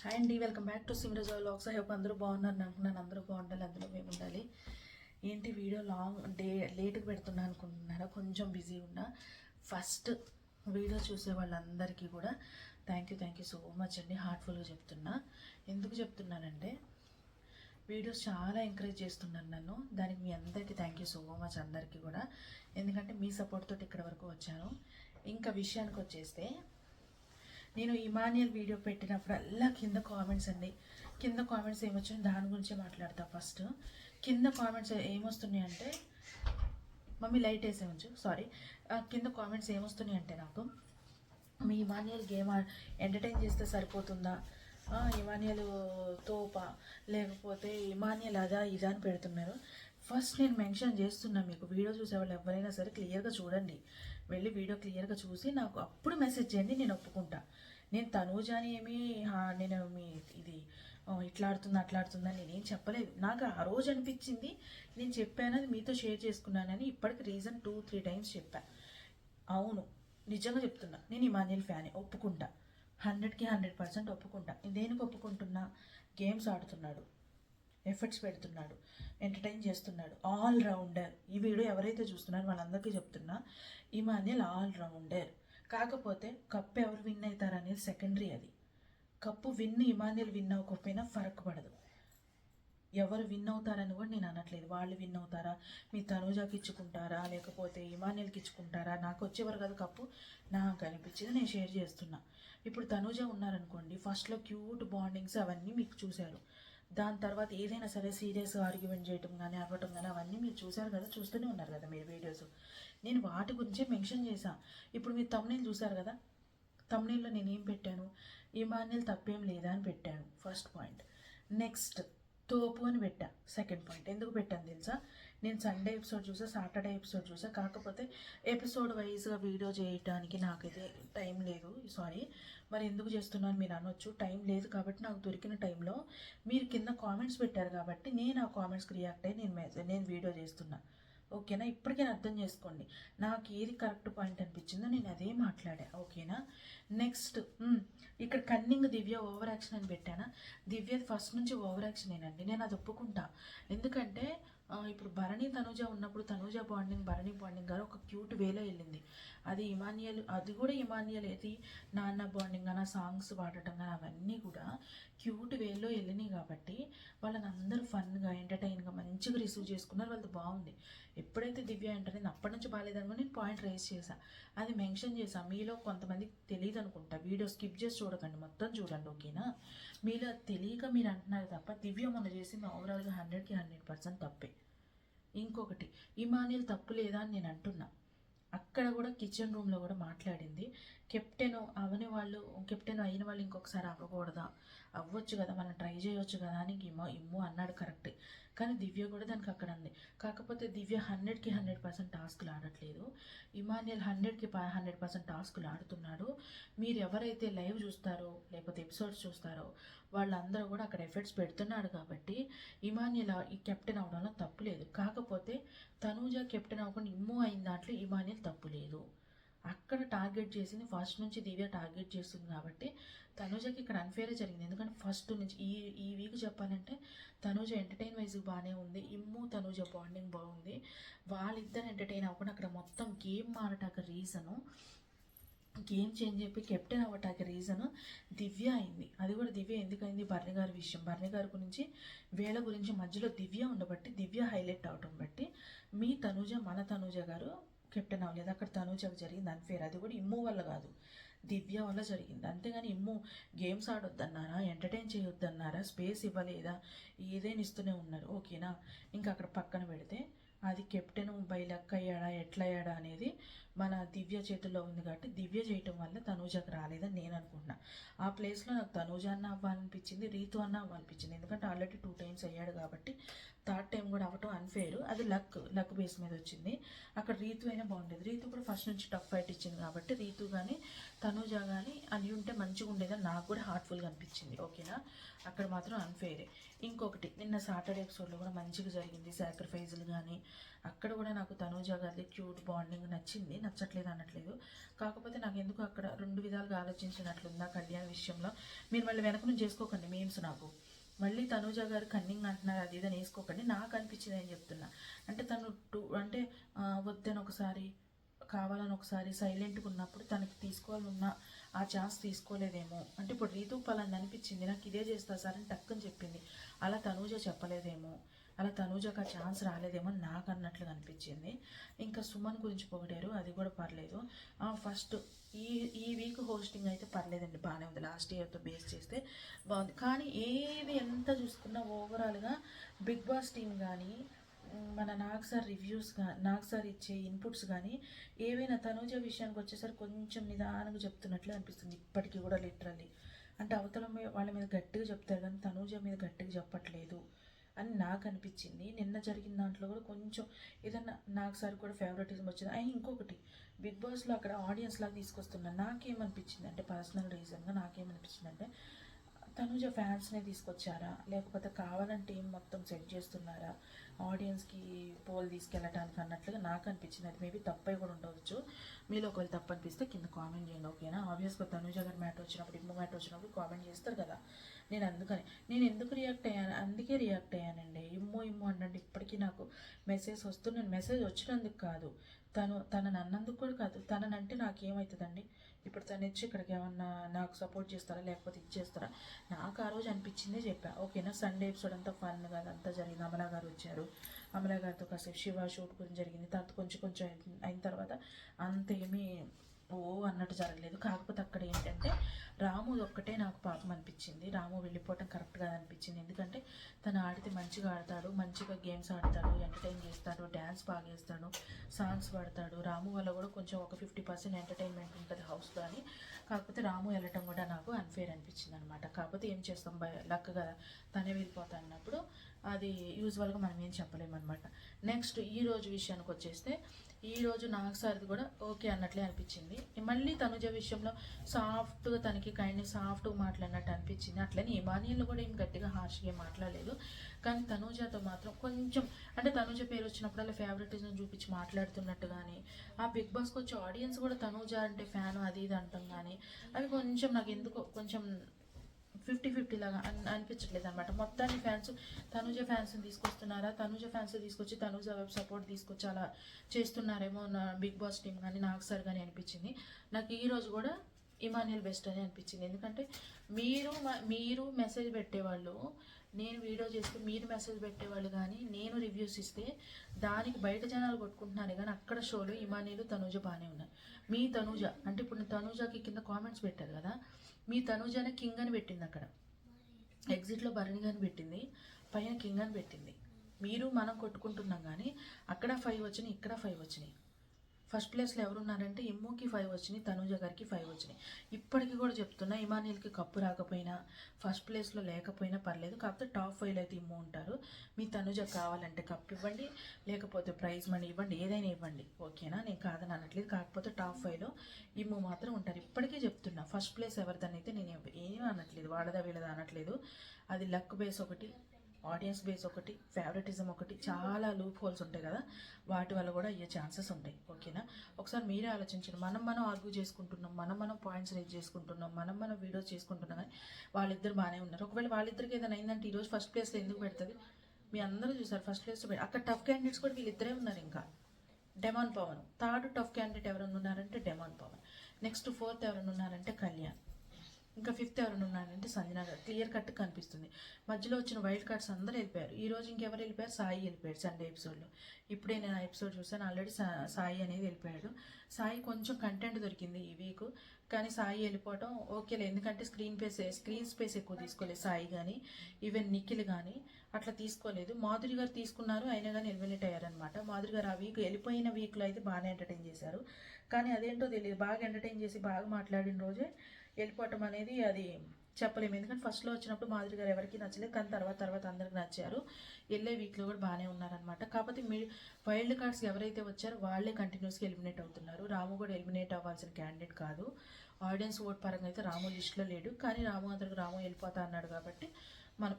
Hi అండి, welcome back to Simraj vlogs. I hope అందరూ బాగున్నారు అనుకున్నాను. అందరూ బాగుండాలి, అందులో మేము ఉండాలి. ఏంటి వీడియో లేట్గా పెడుతున్నా అనుకుంటున్నారా? కొంచెం బిజీ ఉన్నా. ఫస్ట్ వీడియో చూసే వాళ్ళందరికీ కూడా థ్యాంక్ యూ సో మచ్ అండి, హార్ట్ఫుల్గా చెప్తున్నా. ఎందుకు చెప్తున్నానంటే వీడియోస్ చాలా ఎంకరేజ్ చేస్తున్నాను నన్ను. దానికి మీ అందరికీ థ్యాంక్ యూ సో మచ్ అందరికీ కూడా. ఎందుకంటే మీ సపోర్ట్ తోటి ఇక్కడ వరకు వచ్చాను. ఇంకా విషయానికి వచ్చేస్తే, నేను ఇమాన్యుయల్ వీడియో పెట్టినప్పుడల్లా కింద కామెంట్స్ అండి, కింద కామెంట్స్ ఏమొచ్చాయి దాని గురించే మాట్లాడతా. ఫస్ట్ కింద కామెంట్స్ ఏమొస్తున్నాయి అంటే, మమ్మీ లైట్ వేసే ఉంచు, సారీ. కింద కామెంట్స్ ఏమొస్తున్నాయి అంటే, నాకు మీ ఇమాన్యుయల్ గేమ్ ఎంటర్టైన్ చేస్తే సరిపోతుందా, ఇమాన్యుయల్ తోపా, లేకపోతే ఇమాన్యుయల్ అదా ఇదా అని పెడుతున్నారు. ఫస్ట్ నేను మెన్షన్ చేస్తున్నా, మీకు వీడియో చూసేవాళ్ళు ఎవరైనా సరే క్లియర్గా చూడండి, వెళ్ళి వీడియో క్లియర్గా చూసి నాకు అప్పుడు మెసేజ్ చేయండి, నేను ఒప్పుకుంటా. నేను తనూజాని ఏమి నేను మీ ఇది ఇట్లా ఆడుతుంది అట్లా ఆడుతుందని నేనేం చెప్పలేదు. నాకు ఆ రోజు అనిపించింది, నేను చెప్పాను, అది మీతో షేర్ చేసుకున్నానని. ఇప్పటికి రీజన్ 2-3 టైమ్స్ చెప్పా. అవును, నిజంగా చెప్తున్నా, నేను ఇమాన్యుయల్ ఫ్యానే, ఒప్పుకుంటా. 100కి 100% ఒప్పుకుంటా. దేనికి ఒప్పుకుంటున్నా? గేమ్స్ ఆడుతున్నాడు, ఎఫర్ట్స్ పెడుతున్నాడు, ఎంటర్టైన్ చేస్తున్నాడు, ఆల్ రౌండర్. ఈ వీడియో ఎవరైతే చూస్తున్నారో వాళ్ళందరికీ చెప్తున్నా, ఇమాన్యుయల్ ఆల్ రౌండర్. కాకపోతే కప్పు ఎవరు విన్ అవుతారు అనేది సెకండరీ. అది కప్పు ఇమాన్యుయల్ విన్ అవ్వకపోయినా ఫరక్ పడదు. ఎవరు విన్ అవుతారని కూడా నేను అనట్లేదు. వాళ్ళు విన్ అవుతారా, మీ తనూజాకి ఇచ్చుకుంటారా, లేకపోతే ఇమాన్యుయల్కి ఇచ్చుకుంటారా, నాకు వచ్చేవారు కదా కప్పు. నాకు అనిపించింది నేను షేర్ చేస్తున్నా. ఇప్పుడు తనూజ ఉన్నారనుకోండి, ఫస్ట్లో క్యూట్ బాండింగ్స్ అవన్నీ మీకు చూశారు. దాని తర్వాత ఏదైనా సరే సీరియస్ ఆర్గ్యుమెంట్ చేయటం కానీ అవ్వటం కానీ అవన్నీ మీరు చూశారు కదా, చూస్తూనే ఉన్నారు కదా మీరు వీడియోస్. నేను వాటి గురించే మెన్షన్ చేశాను. ఇప్పుడు మీరు తమ్నైల్ చూశారు కదా, తమ్నైల్లో నేనేం పెట్టాను, ఇమాన్యుయల్ తప్పేం లేదా అని పెట్టాను, ఫస్ట్ పాయింట్. నెక్స్ట్ తోపు అని పెట్టా, సెకండ్ పాయింట్. ఎందుకు పెట్టాను తెలుసా? నేను సండే ఎపిసోడ్ చూసా, సాటర్డే ఎపిసోడ్ చూసా. కాకపోతే ఎపిసోడ్ వైజ్గా వీడియో చేయడానికి నాకైతే టైం లేదు, సారీ. మరి ఎందుకు చేస్తున్నాను మీరు అనొచ్చు. టైం లేదు కాబట్టి, నాకు దొరికిన టైంలో మీరు కింద కామెంట్స్ పెట్టారు కాబట్టి నేను ఆ కామెంట్స్కి రియాక్ట్ అయ్యి నేను వీడియో చేస్తున్నా. ఓకేనా? ఇప్పటికైనా అర్థం చేసుకోండి, నాకు ఏది కరెక్ట్ పాయింట్ అనిపించిందో నేను అదే మాట్లాడా. ఓకేనా? నెక్స్ట్ ఇక్కడ కన్నింగ్ దివ్య ఓవర్ యాక్షన్ అని పెట్టానా? దివ్యది ఫస్ట్ నుంచి ఓవర్ యాక్షనేనండి, నేను అది ఒప్పుకుంటా. ఎందుకంటే ఇప్పుడు భరణి తనుజ ఉన్నప్పుడు తనుజ బాండింగ్ భరణి బాండింగ్ గారు ఒక క్యూట్ వేలో వెళ్ళింది. అది ఇమాన్యుయల్, అది కూడా ఇమాన్యుయల్ ఏది నాన్న బాండింగ్ అన్న సాంగ్స్ పాడటం కానీ అవన్నీ కూడా క్యూట్ వేలో వెళ్ళినాయి కాబట్టి వాళ్ళని అందరూ ఫన్గా ఎంటర్టైన్గా మంచిగా రిసీవ్ చేసుకున్నారు. వాళ్ళది బాగుంది. ఎప్పుడైతే దివ్య ఎంటర్ అప్పటి నుంచి బాగాలేదనుకో నేను పాయింట్ రేస్ చేశా, అది మెన్షన్ చేశా. మీలో కొంతమందికి తెలియదు అనుకుంటా, వీడియో స్కిప్ చేసి చూడకండి, మొత్తం చూడండి. ఓకేనా? మీలో తెలియక మీరు అంటున్నారు తప్ప, దివ్య మొన్న చేసింది ఓవరాల్గా 100కి 100% తప్పే. ఇంకొకటి, ఇమాన్యుయల్ తప్పు లేదా అని నేను అంటున్నా. అక్కడ కూడా కిచెన్ రూమ్లో కూడా మాట్లాడింది, కెప్టెన్ అవని వాళ్ళు, కెప్టెన్ అయిన వాళ్ళు ఇంకొకసారి అవ్వకూడదా, అవ్వచ్చు కదా, మనం ట్రై చేయొచ్చు కదా అని ఇమ్ము అన్నాడు, కరెక్టే. కానీ దివ్య కూడా దానికి అక్కడ ఉంది. కాకపోతే దివ్య 100కి 100% టాస్కులు ఆడట్లేదు, ఇమాన్యుయల్ 100కి 100% టాస్కులు ఆడుతున్నాడు. మీరు ఎవరైతే లైవ్ చూస్తారో లేకపోతే ఎపిసోడ్స్ చూస్తారో వాళ్ళందరూ కూడా అక్కడ ఎఫర్ట్స్ పెడుతున్నాడు కాబట్టి ఇమాన్యుయల్ ఈ కెప్టెన్ అవడంలో తప్పు లేదు. కాకపోతే తనూజ కెప్టెన్ అవ్వకుండా ఇమ్ము అయిన దాంట్లో ఇమాన్యుయల్ తప్పు లేదు. అక్కడ టార్గెట్ చేసింది ఫస్ట్ నుంచి దివ్య టార్గెట్ చేస్తుంది కాబట్టి తనూజకి ఇక్కడ అన్ఫేరే జరిగింది. ఎందుకంటే ఫస్ట్ నుంచి ఈ వీక్ చెప్పాలంటే తనూజ ఎంటర్టైన్ వైజ్ బాగానే ఉంది, ఇమ్ము తనూజ బాండింగ్ బాగుంది. వాళ్ళిద్దరు ఎంటర్టైన్ అవ్వకుండా అక్కడ మొత్తం గేమ్ మారటాక రీజను, గేమ్ చేంజ్ చెప్పి కెప్టెన్ అవ్వటానికి రీజన్ దివ్య అయింది. అది కూడా దివ్య ఎందుకైంది, భరణి గారి విషయం, భరణి గారి గురించి వీళ్ళ గురించి మధ్యలో దివ్య ఉండబట్టి, దివ్య హైలైట్ అవటం బట్టి మీ తనూజ మన తనూజ గారు కెప్టెన్ అవ్వలేదు. అక్కడ తనూజకు జరిగింది అన్ఫేర్. అది కూడా ఇమ్ము వల్ల కాదు, దివ్య వల్ల జరిగింది. అంతేగాని ఇమ్ము గేమ్స్ ఆడొద్దన్నారా, ఎంటర్టైన్ చేయొద్దన్నారా, స్పేస్ ఇవ్వలేదా, ఏదైనా ఇస్తూనే ఉన్నారు. ఓకేనా? ఇంకా అక్కడ పక్కన పెడితే అది కెప్టెన్ బై లక్ అయ్యాడా ఎట్లా అయ్యాడా అనేది మన దివ్య చేతుల్లో ఉంది కాబట్టి దివ్య చేయటం వల్ల తనూజకు రాలేదని నేను అనుకుంటున్నా. ఆ ప్లేస్లో నాకు తనూజ అన్న అవ్వాలనిపించింది, రీతు అన్న అవ్వాలనిపించింది. ఎందుకంటే ఆల్రెడీ 2 టైమ్స్ అయ్యాడు కాబట్టి 3rd టైం కూడా అవ్వటం అన్ఫేర్. అది లక్ బేస్ మీద వచ్చింది. అక్కడ రీతు అయినా బాగుండేది. రీతు కూడా ఫస్ట్ నుంచి టఫ్ ఫైట్ ఇచ్చింది కాబట్టి రీతు కానీ తనూజ కానీ అని ఉంటే మంచిగా ఉండేదని నాకు కూడా హార్ట్ఫుల్గా అనిపించింది. ఓకేనా? అక్కడ మాత్రం అన్ఫేరే. ఇంకొకటి, నిన్న సాటర్డే ఎపిసోడ్లో కూడా మంచిగా జరిగింది. సాక్రిఫైజులు కానీ అక్కడ కూడా నాకు తనూజ గారిది క్యూట్ బాండింగ్ నచ్చింది, నచ్చట్లేదు అనట్లేదు. కాకపోతే నాకు ఎందుకు అక్కడ రెండు విధాలుగా ఆలోచించినట్లుందా కళ్యాణ్ విషయంలో. మీరు మళ్ళీ వెనక నుంచి చేసుకోకండి మీమ్స్, నాకు మళ్ళీ తనూజ గారు కన్నింగ్ అంటున్నారు అది ఇదని వేసుకోకండి. నాకు అనిపించింది అని చెప్తున్నా. అంటే తను అంటే వద్దని ఒకసారి, కావాలని ఒకసారి సైలెంట్గా ఉన్నప్పుడు తనకి తీసుకోవాలన్న ఆ ఛాన్స్ తీసుకోలేదేమో. అంటే ఇప్పుడు రీతు పలాంది అనిపించింది, నాకు ఇదే చేస్తా సార్ అని టక్కుని చెప్పింది. అలా తనూజ చెప్పలేదేమో, అలా తనూజకు ఆ ఛాన్స్ రాలేదేమో నాకు అన్నట్లుగా అనిపించింది. ఇంకా సుమన్ గురించి పొగిడారు, అది కూడా పర్లేదు. ఫస్ట్ ఈ వీక్ హోస్టింగ్ అయితే పర్లేదండి, బాగానే ఉంది. లాస్ట్ ఇయర్తో బేస్ చేస్తే బాగుంది. కానీ ఏది ఎంత చూసుకున్నా ఓవరాల్గా బిగ్ బాస్ టీం కానీ మన నాగ్ సార్ రివ్యూస్ కానీ, నాగ్ సార్ ఇచ్చే ఇన్పుట్స్ కానీ ఏవైనా తనూజ విషయానికి వచ్చేసరికి కొంచెం నిదానంగా చెప్తున్నట్లే అనిపిస్తుంది ఇప్పటికీ కూడా. లిటరల్లీ అంటే అవతల వాళ్ళ మీద గట్టిగా చెప్తారు కానీ తనూజ మీద గట్టిగా చెప్పట్లేదు అని నాకు అనిపించింది. నిన్న జరిగిన దాంట్లో కూడా కొంచెం ఏదన్నా నాకు సార్ కూడా ఫేవరెటిజం వచ్చింది. అయినా ఇంకొకటి, బిగ్ బాస్లో అక్కడ ఆడియన్స్ లాగా తీసుకొస్తున్నా. నాకేమనిపించింది అంటే పర్సనల్ రీజన్గా నాకేమనిపించింది అంటే తనూజ ఫ్యాన్స్నే తీసుకొచ్చారా, లేకపోతే కావాలని టీం మొత్తం సెట్ చేస్తున్నారా ఆడియన్స్కి పోల్ తీసుకెళ్ళటానికి అన్నట్లుగా నాకు అనిపించింది. అది మేబీ తప్పై కూడా ఉండవచ్చు. మీలో ఒకవేళ తప్పు అనిపిస్తే కింద కామెంట్ చేయండి, ఓకేనా. ఆబ్వియస్గా తనూజ గారి మ్యాటర్ వచ్చినప్పుడు, ఇమ్ము మ్యాటర్ వచ్చినప్పుడు కామెంట్ చేస్తారు కదా. నేను ఎందుకు రియాక్ట్ అయ్యాను, అందుకే రియాక్ట్ అయ్యానండి. ఇమ్ము అంటే ఇప్పటికీ నాకు మెసేజ్ వస్తున్నాను. మెసేజ్ వచ్చినందుకు కాదు, తనని అన్నందుకు కూడా కాదు. తననంటే నాకేమవుతుందండి ఇప్పుడు. తను ఇచ్చి ఇక్కడికి ఏమన్నా నాకు సపోర్ట్ చేస్తారా లేకపోతే ఇచ్చేస్తారా, నాకు ఆ రోజు అనిపించిందే చెప్పా, ఓకేనా. సండే ఎపిసోడ్ అంతా ఫన్ కాదు, అంతా జరిగింది. అమలా గారు వచ్చారు, అమలా గారితో కాసేపు శివ షూట్ గురించి జరిగింది. తర్వాత కొంచెం అయిన తర్వాత అంతేమీ ఓ అన్నట్టు జరగలేదు. కాకపోతే అక్కడ ఏంటంటే రాము ఒక్కటే నాకు పాపం అనిపించింది. రాము వెళ్ళిపోవటం కరెక్ట్ కాదు అనిపించింది. ఎందుకంటే తను ఆడితే మంచిగా ఆడతాడు, మంచిగా గేమ్స్ ఆడతాడు, ఎంటర్టైన్ చేస్తాడు, డ్యాన్స్ బాగా వేస్తాడు, సాంగ్స్ పాడతాడు. రాము వల్ల కూడా కొంచెం ఒక 50% ఎంటర్టైన్మెంట్ ఉంటుంది హౌస్లో అని. కాకపోతే రాము వెళ్ళటం కూడా నాకు అన్ఫేర్ అనిపించింది అనమాట. కాకపోతే ఏం చేస్తాం, లక్ కదా, తనే వెళ్ళిపోతా అన్నప్పుడు అది యూజువల్గా మనం ఏం చెప్పలేమన్నమాట. నెక్స్ట్ ఈరోజు విషయానికి వచ్చేస్తే, ఈరోజు నాగ్ సార్ది కూడా ఓకే అన్నట్లే అనిపించింది. మళ్ళీ తనుజ విషయంలో సాఫ్ట్గా తనకి సాఫ్ట్గా మాట్లాడినట్టు అనిపించింది. అట్లనే ఇమానియల్ కూడా ఏం గట్టిగా హార్ష్గా మాట్లాడలేదు. కానీ తనుజతో మాత్రం కొంచెం, అంటే తనుజ పేరు వచ్చినప్పుడల్లా ఫేవరెటిజం చూపించి మాట్లాడుతున్నట్టు కానీ, ఆ బిగ్ బాస్కి వచ్చే ఆడియన్స్ కూడా తనుజ అంటే ఫ్యాన్ అది ఇది అంటాం కానీ, అవి కొంచెం నాకు ఎందుకో కొంచెం 50-50 లాగా అనిపించట్లేదు అనమాట. మొత్తాన్ని తనుజ ఫ్యాన్స్ని తీసుకొస్తున్నారా, తనుజ ఫ్యాన్స్ తీసుకొచ్చి తనుజ వైపు సపోర్ట్ తీసుకొచ్చి అలా చేస్తున్నారేమో నా బిగ్ బాస్ టీం కానీ నాకు సార్ కానీ అనిపించింది. నాకు ఈరోజు కూడా ఇమానియల్ బెస్ట్ అని అనిపించింది. ఎందుకంటే మీరు మెసేజ్ పెట్టేవాళ్ళు, నేను వీడియో చేస్తే మీరు మెసేజ్ పెట్టేవాళ్ళు కానీ, నేను రివ్యూస్ ఇస్తే దానికి బయట జనాలు కొట్టుకుంటున్నారు కానీ అక్కడ షోలో ఇమానియల్ తనుజ బాగానే ఉన్నారు. మీ తనుజ అంటే ఇప్పుడు తనుజకి కింద కామెంట్స్ పెట్టారు కదా, మీ తనుజనే కింగ్ అని పెట్టింది. అక్కడ ఎగ్జిట్లో భరణి అని పెట్టింది, పైన కింగ్ అని పెట్టింది. మనం కొట్టుకుంటున్నాం కానీ అక్కడ 5 వచ్చినాయి, ఇక్కడ 5 వచ్చినాయి. ఫస్ట్ ప్లేస్లో ఎవరున్నారంటే ఇమ్ముకి 5 వచ్చినాయి, తనుజ గారికి 5 వచ్చినాయి. ఇప్పటికీ కూడా చెప్తున్నా, ఇమానియల్కి కప్పు రాకపోయినా ఫస్ట్ ప్లేస్లో లేకపోయినా పర్లేదు, కాకపోతే టాప్ 5లో అయితే ఇమ్ము ఉంటారు. మీ తనుజ కావాలంటే కప్పు ఇవ్వండి, లేకపోతే ప్రైజ్ మనీ ఇవ్వండి, ఏదైనా ఇవ్వండి, ఓకేనా. నేను కాదని అనట్లేదు. కాకపోతే టాప్ 5లో ఇమ్ము మాత్రం ఉంటారు. ఇప్పటికీ చెప్తున్నా, ఫస్ట్ ప్లేస్ ఎవరిదని అయితే నేను ఏమీ అనట్లేదు, వాడదా వీళ్ళదా అనట్లేదు. అది లక్ బేస్ ఒకటి, ఆడియన్స్ బేస్ ఒకటి, ఫేవరెటిజం ఒకటి, చాలా లూప్ హోల్స్ ఉంటాయి కదా, వాటి వల్ల కూడా అయ్యే ఛాన్సెస్ ఉంటాయి, ఓకేనా. ఒకసారి మీరే ఆలోచించండి. మనం ఆర్గ్యూ చేసుకుంటున్నాం, మనం పాయింట్స్ రేజ్ చేసుకుంటున్నాం, మనం వీడియోస్ చేసుకుంటున్నాం కానీ వాళ్ళిద్దరు బాగానే ఉన్నారు. ఒకవేళ వాళ్ళిద్దరికి ఏదైనా అయిందంటే ఈరోజు ఫస్ట్ ప్లేస్లో ఎందుకు పెడుతుంది? మీ అందరూ చూసారు ఫస్ట్ ప్లేస్లో అక్కడ టఫ్ క్యాండిడేట్స్ కూడా వీళ్ళిద్దరే ఉన్నారు. ఇంకా demon Pawan third tough candidate ఎవరైనా ఉన్నారంటే డెమాన్ పవన్. నెక్స్ట్ 4th ఎవరైనా ఉన్నారంటే కళ్యాణ్. ఇంకా 5th ఎవరైనా ఉన్నారంటే సంజన గారు. క్లియర్ కట్ కనిపిస్తుంది. మధ్యలో వచ్చిన వైల్డ్ కార్డ్స్ అందరూ వెళ్ళిపోయారు. ఈరోజు ఇంకెవరు వెళ్ళిపోయారు? సాయి వెళ్ళిపోయాడు సండే ఎపిసోడ్లో. ఇప్పుడే నేను ఆ ఎపిసోడ్ చూసాను, ఆల్రెడీ సాయి అనేది వెళ్ళిపోయాడు. సాయి కొంచెం కంటెంట్ దొరికింది ఈ వీక్, కానీ సాయి వెళ్ళిపోవడం ఓకేలే. ఎందుకంటే స్క్రీన్ స్పేస్ ఎక్కువ తీసుకోలేదు సాయి కానీ, ఈవెన్ నిఖిల్ కానీ అట్లా తీసుకోలేదు. మాధురి గారు తీసుకున్నారు, అయినా కానీ ఎలిమినేట్ అయ్యారనమాట. మాధురి గారు ఆ వీక్ వెళ్ళిపోయిన వీక్లో అయితే బాగానే ఎంటర్టైన్ చేశారు, కానీ అదేంటో తెలియదు, బాగా ఎంటర్టైన్ చేసి బాగా మాట్లాడిన రోజే వెళ్ళిపోవటం అనేది అది చెప్పలేము. ఎందుకంటే ఫస్ట్లో వచ్చినప్పుడు మాధురి గారు ఎవరికి నచ్చలేదు, కానీ తర్వాత అందరికి నచ్చారు. వెళ్ళే వీక్లో కూడా బాగానే ఉన్నారనమాట. కాకపోతే వైల్డ్ కార్డ్స్ ఎవరైతే వచ్చారో వాళ్ళే కంటిన్యూస్గా ఎలిమినేట్ అవుతున్నారు. రాము కూడా ఎలిమినేట్ అవ్వాల్సిన క్యాండిడేట్ కాదు. ఆడియన్స్ ఓట్ పరంగా అయితే రాము లిస్ట్లో లేడు, కానీ రాము వెళ్ళిపోతా అన్నాడు కాబట్టి మనం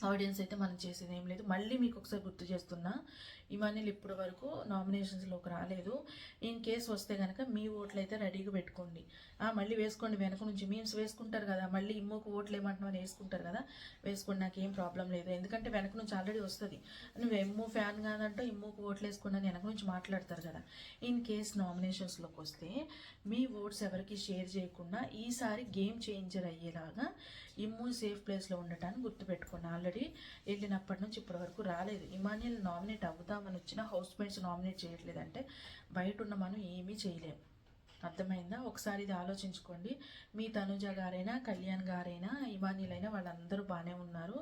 ఆడియన్స్ అయితే మనం చేసేది ఏం లేదు. మళ్ళీ మీకు ఒకసారి గుర్తు చేస్తున్నా, ఇమాన్యుల్ ఇప్పటి వరకు నామినేషన్స్లోకి రాలేదు. ఇన్ కేస్ వస్తే కనుక మీ ఓట్లు అయితే రెడీగా పెట్టుకోండి. మళ్ళీ వేసుకోండి, వెనక నుంచి మీమ్స్ వేసుకుంటారు కదా, మళ్ళీ ఇమ్మోకు ఓట్లు ఏమంటున్నామని వేసుకుంటారు కదా, వేసుకోండి, నాకేం ప్రాబ్లం లేదు. ఎందుకంటే వెనక నుంచి ఆల్రెడీ వస్తుంది, నువ్వు ఎమ్మో ఫ్యాన్ కాదంటే ఇమ్మోకు ఓట్లు వేసుకున్నాను వెనక నుంచి మాట్లాడతారు కదా. ఇన్ కేస్ నామినేషన్స్లోకి వస్తే మీ ఓట్స్ ఎవరికి షేర్ చేయకుండా ఈసారి గేమ్ చేంజర్ అయ్యేలాగా ఇమ్ము సేఫ్ ప్లేస్లో ఉండటాన్ని గుర్తుపెట్టుకోండి. ఆల్రెడీ వెళ్ళినప్పటి నుంచి ఇప్పటి వరకు రాలేదు. ఇమాన్యుల్ నామినేట్ అవుదామని వచ్చిన హౌస్ మేట్స్ నామినేట్ చేయట్లేదంటే బయట ఉన్న మనం ఏమీ చేయలేము. అర్థమైందా? ఒకసారి ఇది ఆలోచించుకోండి. మీ తనుజ గారైనా, కళ్యాణ్ గారైనా, ఇమాన్యుల్ అయినా వాళ్ళందరూ బాగానే ఉన్నారు.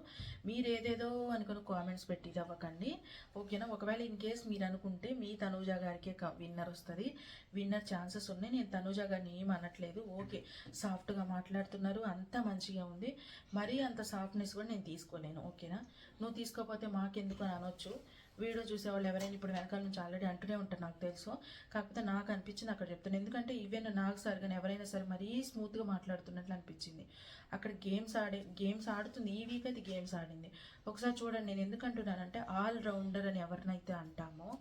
మీరు ఏదేదో అనుకుని కామెంట్స్ పెట్టి అవ్వకండి, ఓకేనా? ఒకవేళ ఇన్ కేస్ మీరు అనుకుంటే మీ తనుజ గారికే విన్నర్ వస్తుంది, విన్నర్ ఛాన్సెస్ ఉన్నాయి. నేను తనుజ గారిని ఏం అనట్లేదు, ఓకే, సాఫ్ట్గా మాట్లాడుతున్నారు, అంతా మంచిగా ఉంది. మరీ అంత సాఫ్ట్నెస్ కూడా నేను తీసుకోలేను, ఓకేనా? నువ్వు తీసుకోకపోతే మాకెందుకు అని అనొచ్చు. వీడియో చూసేవాళ్ళు ఎవరైనా ఇప్పుడు వెనకాల నుంచి ఆల్రెడీ అంటూనే ఉంటారు, నాకు తెలుసు. కాకపోతే నాకు అనిపించింది అక్కడ చెప్తాను. ఎందుకంటే ఈవెన్ నాకు సార్ కానీ ఎవరైనా సరే మరీ స్మూత్గా మాట్లాడుతున్నట్లు అనిపించింది. అక్కడ గేమ్స్ ఆడుతుంది, ఈ వీక్ అయితే గేమ్స్ ఆడింది. ఒకసారి చూడండి, నేను ఎందుకు అంటున్నానంటే ఆల్ రౌండర్ అని ఎవరినైతే అంటామో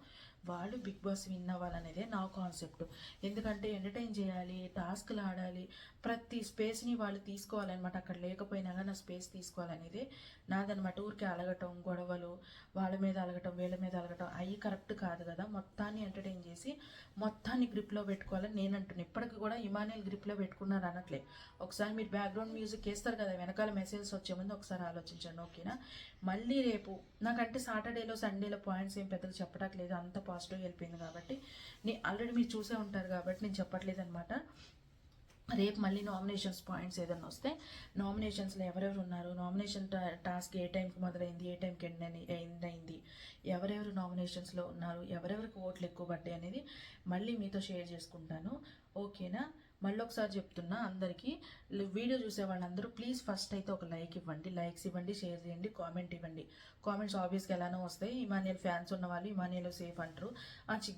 వాళ్ళు బిగ్ బాస్ విన్ అవ్వాలనేదే నా కాన్సెప్ట్. ఎందుకంటే ఎంటర్టైన్ చేయాలి, టాస్క్లు ఆడాలి, ప్రతి స్పేస్ని వాళ్ళు తీసుకోవాలన్నమాట. అక్కడ లేకపోయినా కానీ నా స్పేస్ తీసుకోవాలనేది నాదనమాట. ఊరికే అలగటం, గొడవలు, వాళ్ళ మీద అలగటం, వీళ్ళ మీద అలగటం అవి కరెక్ట్ కాదు కదా. మొత్తాన్ని ఎంటర్టైన్ చేసి మొత్తాన్ని గ్రిప్లో పెట్టుకోవాలని నేను అంటున్నాను. ఇప్పటికి కూడా ఇమాన్యుల్ గ్రిప్లో పెట్టుకున్నారు అనట్లే. ఒకసారి మీరు బ్యాక్గ్రౌండ్ మ్యూజిక్ వేస్తారు కదా, వెనకాల మెసేజెస్ వచ్చే ముందు ఒకసారి ఆలోచించండి, ఓకేనా? మళ్ళీ రేపు నాకంటే సాటర్డేలో సండేలో పాయింట్స్ ఏం పెద్దగా చెప్పడానికి లేదు, అంత పాజిటివ్ వెళ్ళిపోయింది కాబట్టి. ఆల్రెడీ మీరు చూసే ఉంటారు కాబట్టి నేను చెప్పట్లేదు అనమాట. రేపు మళ్ళీ నామినేషన్స్ పాయింట్స్ ఏదైనా వస్తే నామినేషన్స్లో ఎవరెవరు ఉన్నారు, నామినేషన్ టాస్క్ ఏ టైంకి మొదలైంది, ఏ టైంకి ఎండ్ అయింది, ఎవరెవరు నామినేషన్స్లో ఉన్నారు, ఎవరెవరికి ఓట్లు ఎక్కువ పడ్డాయి అనేది మళ్ళీ మీతో షేర్ చేసుకుంటాను, ఓకేనా? మళ్ళీ ఒకసారి చెప్తున్నా అందరికీ, వీడియో చూసే వాళ్ళందరూ ప్లీజ్ ఫస్ట్ అయితే ఒక లైక్ ఇవ్వండి, లైక్స్ ఇవ్వండి, షేర్ చేయండి, కామెంట్ ఇవ్వండి. కామెంట్స్ ఆబ్వియస్గా ఎలానో వస్తాయి. ఇమాన్యుల్ ఫ్యాన్స్ ఉన్న వాళ్ళు ఇమాన్యుల్ సేఫ్ అంటారు,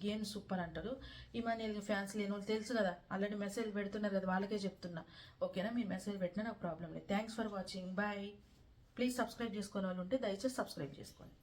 గేమ్ సూపర్ అంటారు. ఇమాన్యుల్ ఫ్యాన్స్ లేని వాళ్ళు తెలుసు కదా, ఆల్రెడీ మెసేజ్ పెడుతున్నారు కదా, వాళ్ళకే చెప్తున్నా, ఓకేనా? మీరు మెసేజ్ పెట్టినా నాకు ప్రాబ్లం లేదు. Thanks for watching, bye. Please subscribe చేసుకోని వాళ్ళు ఉంటే దయచేసి సబ్స్క్రైబ్ చేసుకోండి.